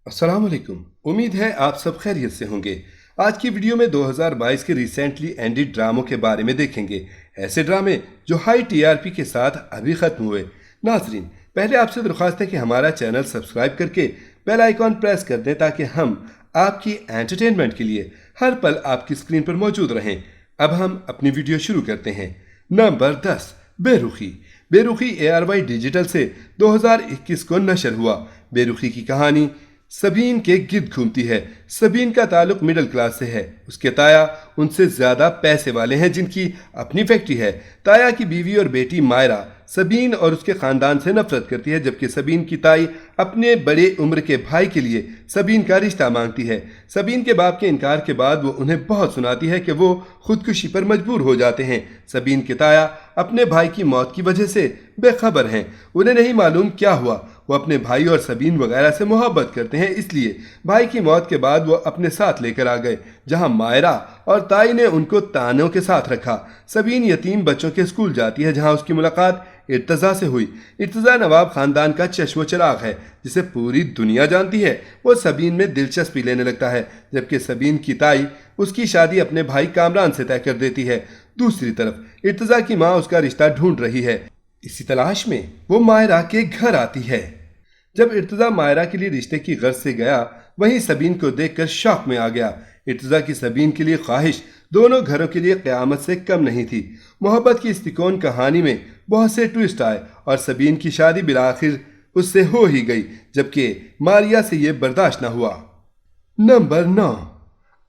अस्सलाम वालेकुम। उम्मीद है आप सब खैरियत से होंगे। आज की वीडियो में 2022 के रिसेंटली एंडेड ड्रामों के बारे में देखेंगे, ऐसे ड्रामे जो हाई टीआरपी के साथ अभी खत्म हुए। नाजरीन, पहले आपसे दरख्वास्त है कि हमारा चैनल सब्सक्राइब करके बेल आइकॉन प्रेस कर दें ताकि हम आपकी एंटरटेनमेंट के लिए हर पल आपकी स्क्रीन पर मौजूद रहें। अब हम अपनी वीडियो शुरू करते हैं। नंबर 10, बेरुखी। बेरुखी ARY डिजिटल से 2021 को नशर हुआ। बेरुखी की कहानी सबीन के गिर्द घूमती है। सबीन का ताल्लुक मिडिल क्लास से है। उसके ताया उनसे ज्यादा पैसे वाले हैं जिनकी अपनी फैक्ट्री है। ताया की बीवी और बेटी मायरा सबीन और उसके खानदान से नफरत करती है, जबकि सबीन की ताई अपने बड़े उम्र के भाई के लिए सबीन का रिश्ता मांगती है। सबीन के बाप के इनकार के बाद वो उन्हें बहुत सुनाती है कि वो खुदकुशी पर मजबूर हो जाते हैं। सबीन के ताया अपने भाई की मौत की वजह से बेखबर हैं। उन्हें नहीं मालूम क्या हुआ। वो अपने भाई और सबीन वगैरह से मोहब्बत करते हैं, इसलिए भाई की मौत के बाद वो अपने साथ लेकर आ गए, जहां मायरा और ताई ने उनको तानों के साथ रखा। सबीन यतीम बच्चों के स्कूल जाती है, जहां उसकी मुलाकात इर्तज़ा से हुई। इर्तज़ा नवाब खानदान का चश्मो चिराग है जिसे पूरी दुनिया जानती है। वो सबीन में दिलचस्पी लेने लगता है, जबकि सबीन की ताई उसकी शादी अपने भाई कामरान से तय कर देती है। दूसरी तरफ इर्तज़ा की माँ उसका रिश्ता ढूंढ रही है। इसी तलाश में वो मायरा के घर आती है। जब इर्तज़ा मायरा के लिए रिश्ते की गर्ज से गया, वहीं सबीन को देखकर शौक में आ गया। इर्तज़ा की सबीन के लिए ख्वाहिश दोनों घरों के लिए क़यामत से कम नहीं थी। मोहब्बत की इस तिकोन कहानी में बहुत से ट्विस्ट आए और सबीन की शादी बिलाखिर उससे हो ही गई, जबकि मारिया से ये बर्दाश्त न हुआ। नंबर 9,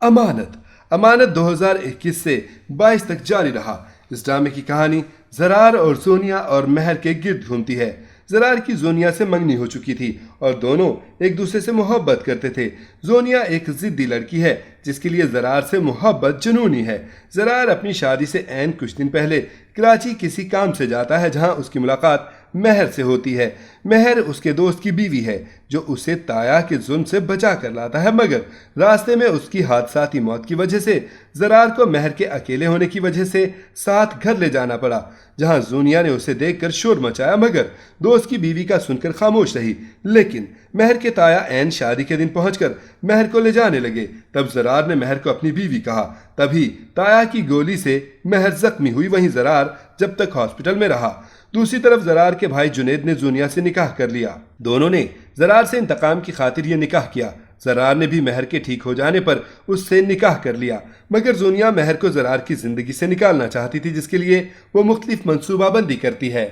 अमानत। अमानत 2021 से 22 तक जारी रहा। इस ड्रामे की कहानी ज़रार और सोनिया और महर के गिर्द घूमती है। ज़रार की जोनिया से मंगनी हो चुकी थी और दोनों एक दूसरे से मोहब्बत करते थे। जोनिया एक ज़िद्दी लड़की है जिसके लिए ज़रार से मोहब्बत जुनूनी है। ज़रार अपनी शादी से ऐन कुछ दिन पहले कराची किसी काम से जाता है, जहां उसकी मुलाकात महर से होती है। महर उसके दोस्त की बीवी है जो उसे ताया के जुल्म से बचा कर लाता है, मगर रास्ते में उसकी हादसाती मौत की वजह से ज़रार को महर के अकेले होने की वजह से साथ घर ले जाना पड़ा, जहां जोनिया ने उसे देखकर शोर मचाया, मगर दोस्त की बीवी का सुनकर खामोश रही। लेकिन महर के ताया ऐन शादी के दिन पहुंचकर महर को ले जाने लगे। तब ज़रार ने महर को अपनी बीवी कहा। तभी ताया की गोली से महर जख्मी हुई, वहीं ज़रार जब तक हॉस्पिटल में रहा। दूसरी तरफ ज़रार के भाई जुनेद ने जोनिया से निकाह कर लिया। दोनों ने ज़रार से इंतकाम की खातिर ये निकाह किया। ज़रार ने भी महर के ठीक हो जाने पर उससे निकाह कर लिया, मगर जोनिया महर को ज़रार की जिंदगी से निकालना चाहती थी, जिसके लिए वो मुख्तलिफ मंसूबाबंदी करती है।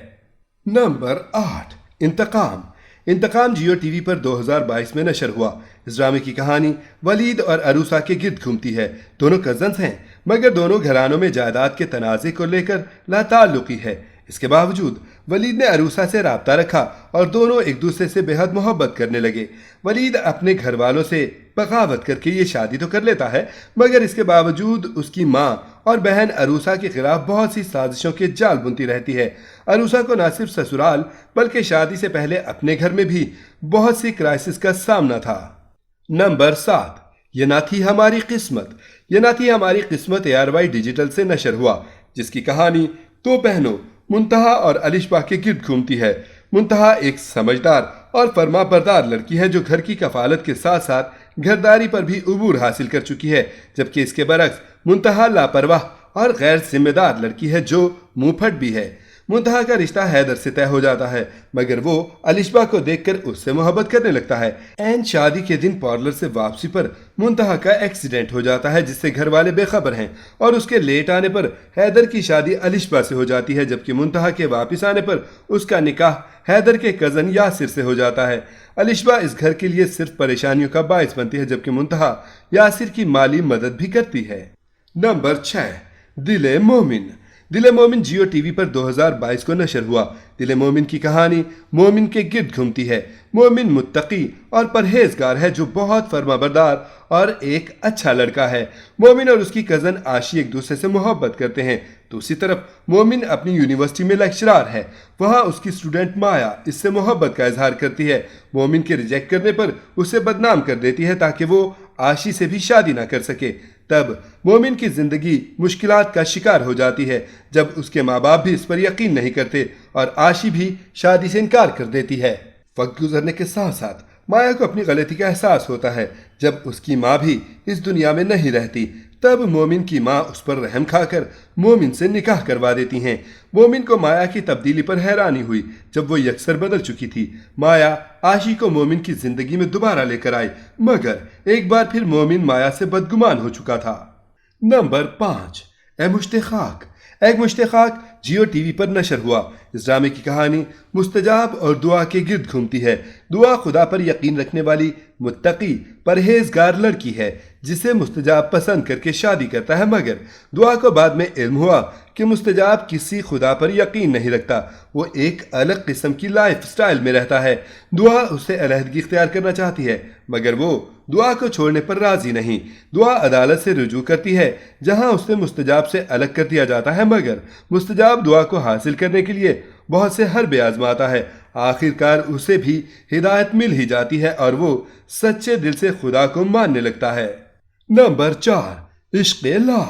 नंबर 8, इंतकाम। इंतकाम जियो टीवी पर 2022 में नशर हुआ। इस ड्रामे की कहानी वलीद और अरूसा के गिर्द घूमती है। दोनों कजन्स हैं, मगर दोनों घरानों में जायदाद के तनाज़े को लेकर लाताल्लुकी है। इसके बावजूद वलीद ने अरूसा से राब्ता रखा और दोनों एक दूसरे से बेहद मोहब्बत करने लगे। वलीद अपने घर वालों से बगावत करके ये शादी तो कर लेता है, मगर इसके बावजूद उसकी माँ और बहन अरूसा के खिलाफ बहुत सी साजिशों के जाल बुनती रहती है। अरूसा को न सिर्फ ससुराल बल्कि शादी से पहले अपने घर में भी बहुत सी क्राइसिस का सामना था। नंबर 7, ये ना थी हमारी किस्मत। ये ना थी हमारी किस्मत ARY डिजिटल से नशर हुआ, जिसकी कहानी दो बहनों मुंतहा और अलिशबा के गिर्द घूमती है। मुंतहा एक समझदार और फरमाबरदार लड़की है जो घर की कफालत के साथ साथ घरदारी पर भी उबूर हासिल कर चुकी है, जबकि इसके बरक्स मुंतहा लापरवाह और गैर जिम्मेदार लड़की है जो मुंहफट भी है। मुंतहा का रिश्ता हैदर से तय हो जाता है, मगर वो अलिशबा को देखकर उससे मोहब्बत करने लगता है। ऐन शादी के दिन पार्लर से वापसी पर मुंतहा का एक्सीडेंट हो जाता है, जिससे घर वाले बेखबर हैं और उसके लेट आने पर हैदर की शादी अलिशबा से हो जाती है, जबकि मुंतहा के वापस आने पर उसका निकाह हैदर के कज़न यासिर से हो जाता है। अलिशबा इस घर के लिए सिर्फ परेशानियों का बायस बनती है, जबकि मुंतहा यासिर की माली मदद भी करती है। नंबर 6, दिल मोमिन। दिल मोमिन जियो टीवी पर 2022 को नशर हुआ। दिल मोमिन की कहानी मोमिन के गिर्द घूमती है। मोमिन मुत्तकी और परहेजगार है जो बहुत फरमाबरदार और एक अच्छा लड़का है। मोमिन और उसकी कज़न आशी एक दूसरे से मोहब्बत करते हैं। दूसरी तरफ मोमिन अपनी यूनिवर्सिटी में लेक्चरार है। वहाँ उसकी स्टूडेंट माया इससे मोहब्बत का इजहार करती है। मोमिन के रिजेक्ट करने पर उसे बदनाम कर देती है ताकि वो आशी से भी शादी ना कर सके। तब मोमिन की जिंदगी मुश्किलात का शिकार हो जाती है जब उसके माँ बाप भी इस पर यकीन नहीं करते और आशी भी शादी से इनकार कर देती है। वक्त गुजरने के साथ साथ مایا کو اپنی غلطی کا احساس ہوتا ہے جب اس کی ماں بھی اس دنیا میں نہیں رہتی۔ تب مومن کی ماں اس پر رحم کھا کر مومن سے نکاح کروا دیتی ہیں۔ مومن کو مایا کی تبدیلی پر حیرانی ہوئی جب وہ یکسر بدل چکی تھی۔ مایا عاشی کو مومن کی زندگی میں دوبارہ لے کر آئی، مگر ایک بار پھر مومن مایا سے بدگمان ہو چکا تھا۔ نمبر 5، اے مشت خاک۔ ایک مشت خاک جیو ٹی وی پر نشر ہوا۔ اس ڈرامے کی کہانی مستجاب اور دعا کے گرد گھومتی ہے۔ دعا خدا پر یقین رکھنے والی متقی پرہیزگار لڑکی ہے جسے مستجاب پسند کر کے شادی کرتا ہے، مگر دعا کو بعد میں علم ہوا کہ مستجاب کسی خدا پر یقین نہیں رکھتا، وہ ایک الگ قسم کی لائف سٹائل میں رہتا ہے۔ دعا اسے علیحدگی اختیار کرنا چاہتی ہے مگر وہ دعا کو چھوڑنے پر راضی نہیں۔ دعا عدالت سے رجوع کرتی ہے جہاں اسے مستجاب سے الگ کر دیا جاتا ہے، مگر مستجاب دعا کو حاصل کرنے کے لیے بہت سے حربے آزماتا ہے۔ آخر کار اسے بھی ہدایت مل ہی جاتی ہے اور وہ سچے دل سے خدا کو ماننے لگتا ہے۔ نمبر 4، عشق الہ۔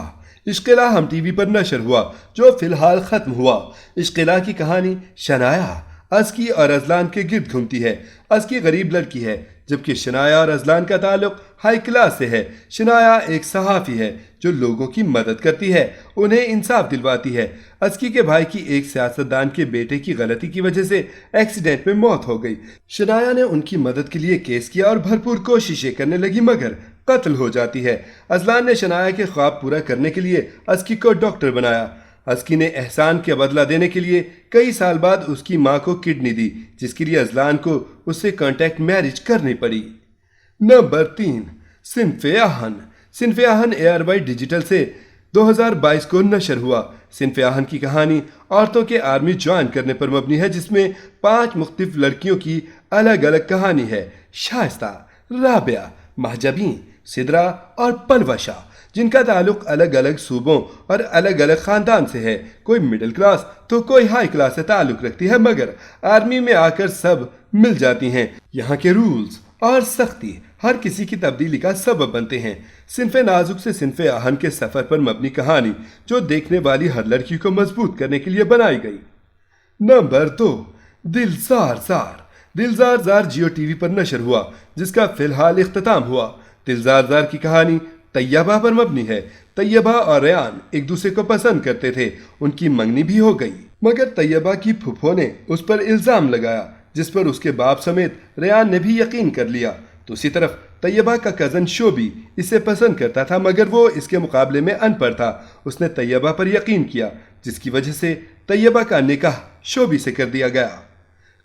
عشق الہ ہم ٹی وی پر نشر ہوا جو فی الحال ختم ہوا۔ عشق الہ کی کہانی شنایا، ازکی اور ازلان کے گرد گھومتی ہے۔ ازکی غریب لڑکی ہے جبکہ شنایا اور ازلان کا تعلق ہائی کلاس سے ہے۔ شنایا ایک صحافی ہے جو لوگوں کی مدد کرتی ہے، انہیں انصاف دلواتی ہے۔ ازکی کے بھائی کی ایک سیاستدان کے بیٹے کی غلطی کی وجہ سے ایکسیڈنٹ میں موت ہو گئی۔ شنایا نے ان کی مدد کے لیے کیس کیا اور بھرپور کوششیں کرنے لگی مگر قتل ہو جاتی ہے۔ ازلان نے شنایا کے خواب پورا کرنے کے لیے ازکی کو ڈاکٹر بنایا۔ ازکی نے احسان کا بدلہ دینے کے لیے کئی سال بعد اس کی ماں کو کڈنی دی جس کے لیے ازلان کو اس سے کانٹیکٹ میرج کرنی پڑی۔ نمبر 3، صنف آہن۔ صنف آہن ARY ڈیجیٹل سے 2022 کو نشر ہوا۔ صنف آہن کی کہانی عورتوں کے آرمی جوائن کرنے پر مبنی ہے جس میں 5 مختلف لڑکیوں کی الگ الگ کہانی ہے، شائستہ، رابعہ، مہجبین، سدرا اور پلوشہ، جن کا تعلق الگ الگ صوبوں اور الگ الگ خاندان سے ہے۔ کوئی مڈل کلاس تو کوئی ہائی کلاس سے تعلق رکھتی ہے مگر آرمی میں آ کر سب مل جاتی ہیں۔ یہاں کے رولز اور سختی ہر کسی کی تبدیلی کا سبب بنتے ہیں۔ صنف نازک سے صنف آہن کے سفر پر مبنی کہانی جو دیکھنے والی ہر لڑکی کو مضبوط کرنے کے لیے بنائی گئی۔ نمبر 2، دلزار زار۔ دلزار زار جیو ٹی وی پر نشر ہوا جس کا فی الحال اختتام ہوا۔ دلزار زار کی کہانی طیبہ پر مبنی ہے۔ طیبہ اور ریان ایک دوسرے کو پسند کرتے تھے، ان کی منگنی بھی ہو گئی مگر طیبہ کی پھپھو نے اس پر الزام لگایا جس پر اس کے باپ سمیت ریان نے بھی یقین کر لیا۔ دوسری طرف طیبہ کا کزن شوبی اسے پسند کرتا تھا مگر وہ اس کے مقابلے میں ان پڑھ تھا۔ اس نے طیبہ پر یقین کیا جس کی وجہ سے طیبہ کا نکاح شوبی سے کر دیا گیا۔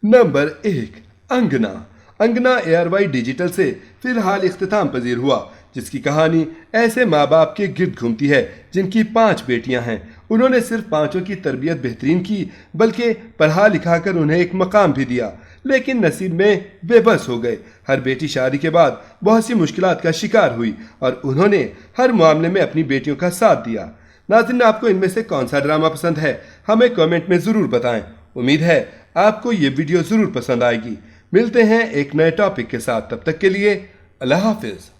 نمبر 1، انگنا۔ انگنا ARY ڈیجیٹل سے فی الحال اختتام پذیر ہوا جس کی کہانی ایسے ماں باپ کے گرد گھومتی ہے جن کی 5 بیٹیاں ہیں۔ انہوں نے صرف 5 کی تربیت بہترین کی بلکہ پڑھا لکھا کر انہیں ایک مقام بھی دیا لیکن نصیب میں بے بس ہو گئے۔ ہر بیٹی شادی کے بعد بہت سی مشکلات کا شکار ہوئی اور انہوں نے ہر معاملے میں اپنی بیٹیوں کا ساتھ دیا۔ ناظرین، آپ کو ان میں سے کون سا ڈرامہ پسند ہے ہمیں کامنٹ میں ضرور بتائیں۔ امید ہے آپ کو یہ ویڈیو ضرور پسند آئے گی۔ ملتے ہیں ایک نئے ٹاپک کے ساتھ، تب تک کے لیے اللہ حافظ۔